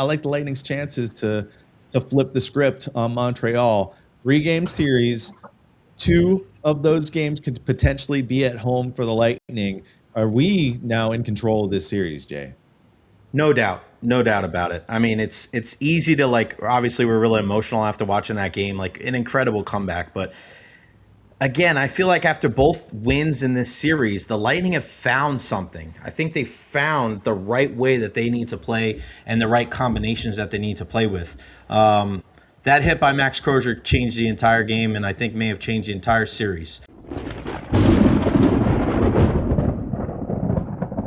I like the Lightning's chances to flip the script on Montreal. 3-game series, 2 of those games could potentially be at home for the Lightning. Are we now in control of this series, Jay? No doubt about it. I mean, it's easy to like. Obviously, we're really emotional after watching that game. Like an incredible comeback, but again, I feel like after both wins in this series, the Lightning have found something. I think they found the right way that they need to play and the right combinations that they need to play with. That hit by Max Crozier changed the entire game, and I think may have changed the entire series.